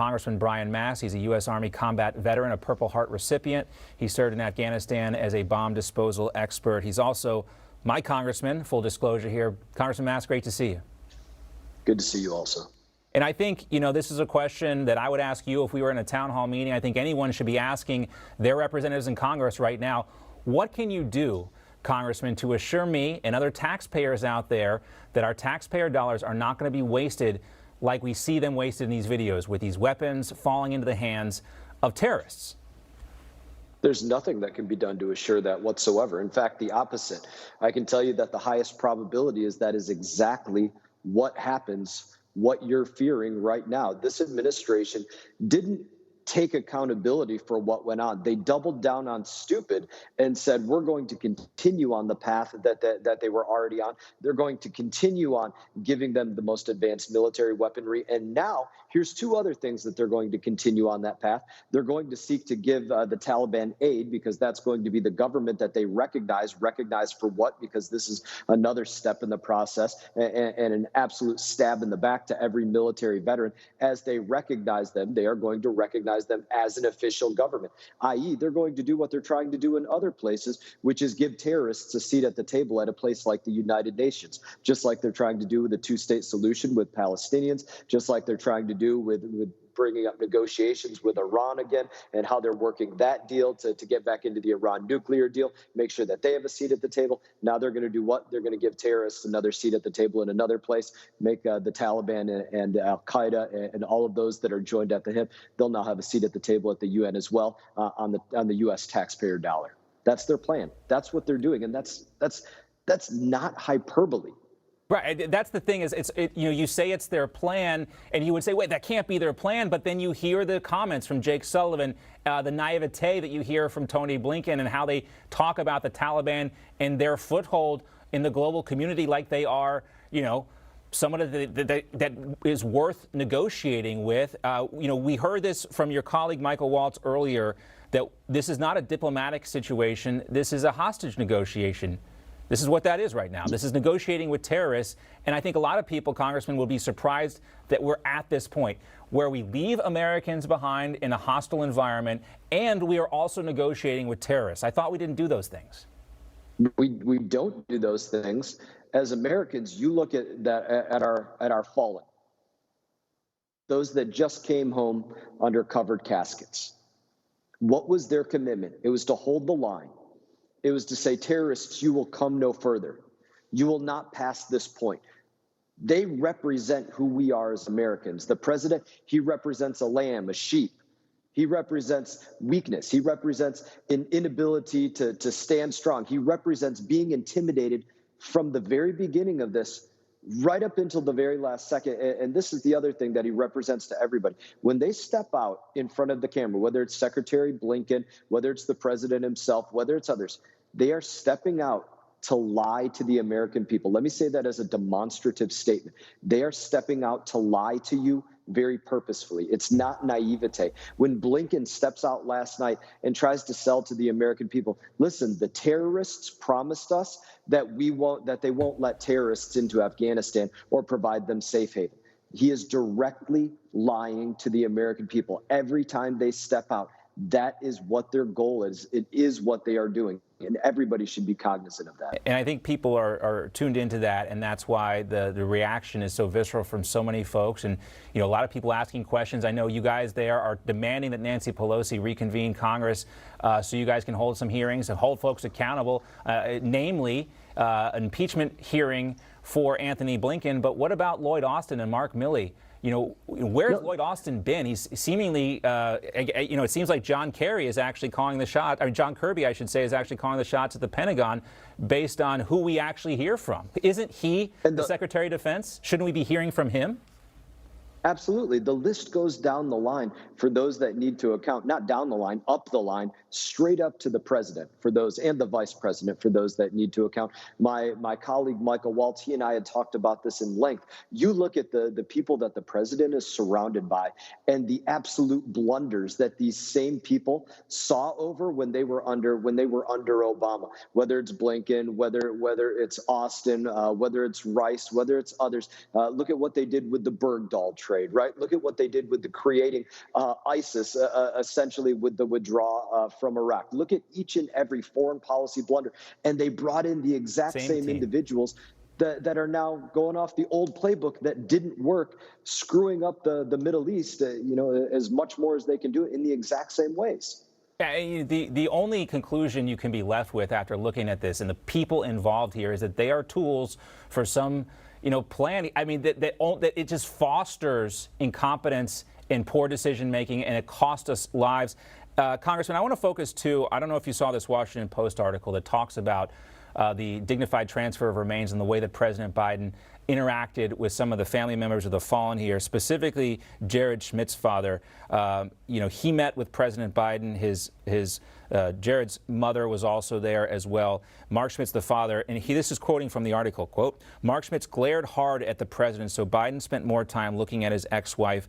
Congressman Brian Mast. He's a U.S. Army combat veteran, a Purple Heart recipient. He served in Afghanistan as a bomb disposal expert. He's also my congressman, full disclosure here. Congressman Mast, great to see you. Good to see you also. And I think, this is a question that I would ask you if we were in a town hall meeting. I think anyone should be asking their representatives in Congress right now, what can you do, Congressman, to assure me and other taxpayers out there that our taxpayer dollars are not going to be wasted like we see them wasted in these videos with these weapons falling into the hands of terrorists? There's nothing that can be done to assure that whatsoever. In fact, the opposite. I can tell you that the highest probability is that is exactly what happens, what you're fearing right now. This administration didn't take accountability for what went on. They doubled down on stupid and said, we're going to continue on the path that they were already on. They're going to continue on giving them the most advanced military weaponry. And now here's two other things that they're going to continue on that path. They're going to seek to give the Taliban aid, because that's going to be the government that they recognize for what? Because this is another step in the process and an absolute stab in the back to every military veteran. As they recognize them, they are going to recognize them as an official government, i.e. they're going to do what they're trying to do in other places, which is give terrorists a seat at the table at a place like the United Nations, just like they're trying to do with the two-state solution with Palestinians, just like they're trying to do with bringing up negotiations with Iran again and how they're working that deal to get back into the Iran nuclear deal, make sure that they have a seat at the table. Now they're going to do what? They're going to give terrorists another seat at the table in another place, make the Taliban and Al-Qaeda and all of those that are joined at the hip, they'll now have a seat at the table at the UN as well on the U.S. taxpayer dollar. That's their plan. That's what they're doing. And that's not hyperbole. Right. That's the thing is, you say it's their plan, and you would say, wait, that can't be their plan. But then you hear the comments from Jake Sullivan, the naivete that you hear from Tony Blinken, and how they talk about the Taliban and their foothold in the global community like they are, someone that is worth negotiating with. We heard this from your colleague Michael Waltz earlier, that this is not a diplomatic situation. This is a hostage negotiation. This is what that is right now. This is negotiating with terrorists. And I think a lot of people, Congressman, will be surprised that we're at this point where we leave Americans behind in a hostile environment, and we are also negotiating with terrorists. I thought we didn't do those things. We don't do those things. As Americans, you look at our fallen, those that just came home under covered caskets. What was their commitment? It was to hold the line. It was to say, terrorists, you will come no further. You will not pass this point. They represent who we are as Americans. The president, he represents a lamb, a sheep. He represents weakness. He represents an inability to stand strong. He represents being intimidated from the very beginning of this, right up until the very last second. And this is the other thing that he represents to everybody. When they step out in front of the camera, whether it's Secretary Blinken, whether it's the president himself, whether it's others, they are stepping out to lie to the American people. Let me say that as a demonstrative statement. They are stepping out to lie to you very purposefully. It's not naivete. When Blinken steps out last night and tries to sell to the American people, listen, the terrorists promised us that they won't let terrorists into Afghanistan or provide them safe haven. He is directly lying to the American people. Every time they step out, that is what their goal is. It is what they are doing. And everybody should be cognizant of that. And I think people are tuned into that, and that's why the reaction is so visceral from so many folks. And, a lot of people asking questions. I know you guys there are demanding that Nancy Pelosi reconvene Congress so you guys can hold some hearings and hold folks accountable, namely an impeachment hearing for Anthony Blinken. But what about Lloyd Austin and Mark Milley? Where's Lloyd Austin been? He's seemingly, it seems like John Kerry is actually calling the shot, or John Kirby, I should say, is actually calling the shots at the Pentagon based on who we actually hear from. Isn't he the Secretary of Defense? Shouldn't we be hearing from him? Absolutely. The list goes down the line for those that need to account, not down the line, up the line, straight up to the president for those, and the vice president for those that need to account. My colleague, Michael Waltz, he and I had talked about this in length. You look at the people that the president is surrounded by and the absolute blunders that these same people saw over when they were under Obama, whether it's Blinken, whether it's Austin, whether it's Rice, whether it's others. Look at what they did with the Bergdahl trip. betrayed, right? Look at what they did with the creating ISIS, essentially with the withdrawal from Iraq. Look at each and every foreign policy blunder. And they brought in the exact same individuals that are now going off the old playbook that didn't work, screwing up the Middle East, as much more as they can do it in the exact same ways. Yeah, the only conclusion you can be left with after looking at this and the people involved here is that they are tools for some, planning. I mean, that it just fosters incompetence and poor decision making, and it costs us lives. Congressman, I want to focus too. I don't know if you saw this Washington Post article that talks about the dignified transfer of remains and the way that President Biden interacted with some of the family members of the fallen here, specifically Jared Schmidt's father. He met with President Biden. Jared's mother was also there as well. Mark Schmidt's the father, and this is quoting from the article, quote, Mark Schmitz glared hard at the president, so Biden spent more time looking at his ex-wife,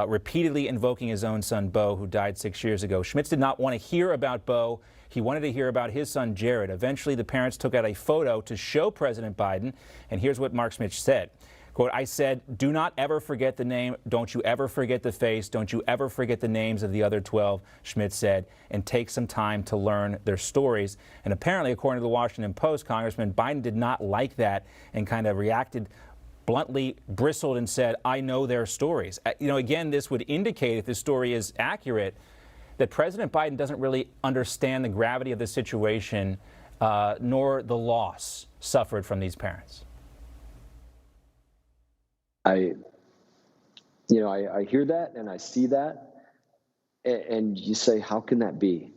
repeatedly invoking his own son, Beau, who died 6 years ago. Schmitz did not want to hear about Beau. He wanted to hear about his son, Jared. Eventually, the parents took out a photo to show President Biden, and here's what Mark Schmitz said. Quote, I said, do not ever forget the name. Don't you ever forget the face. Don't you ever forget the names of the other 12, Schmitz said, and take some time to learn their stories. And apparently, according to the Washington Post, Congressman, Biden did not like that and kind of reacted bluntly, bristled, and said, I know their stories. Again, this would indicate, if this story is accurate, that President Biden doesn't really understand the gravity of the situation, nor the loss suffered from these parents. I hear that and I see that, and you say, how can that be?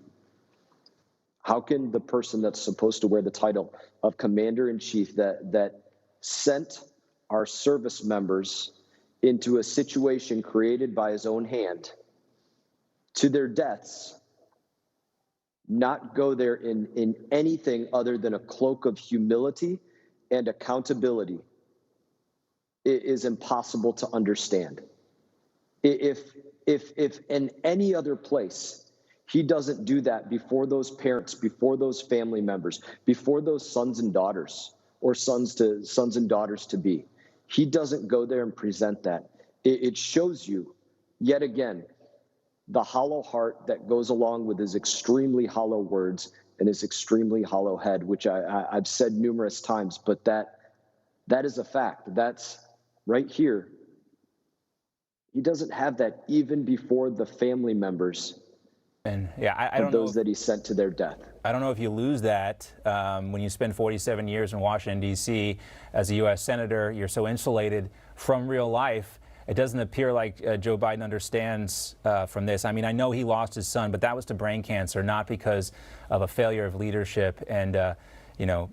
How can the person that's supposed to wear the title of Commander-in-Chief that sent our service members into a situation created by his own hand to their deaths, not go there in anything other than a cloak of humility and accountability? It is impossible to understand. If in any other place he doesn't do that before those parents, before those family members, before those sons and daughters, or sons and daughters to be, he doesn't go there and present that. It shows you, yet again, the hollow heart that goes along with his extremely hollow words and his extremely hollow head, which I've said numerous times, but that is a fact. That's right here. He doesn't have that even before the family members and I don't know those that he sent to their death. I don't know if you lose that when you spend 47 years in Washington, D.C. as a U.S. Senator. You're so insulated from real life. It doesn't appear like Joe Biden understands from this. I mean, I know he lost his son, but that was to brain cancer, not because of a failure of leadership and,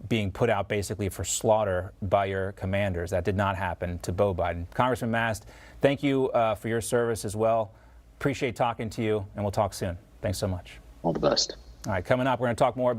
being put out basically for slaughter by your commanders. That did not happen to Beau Biden. Congressman Mast, thank you for your service as well. Appreciate talking to you, and we'll talk soon. Thanks so much. All the best. All right, coming up, we're going to talk more about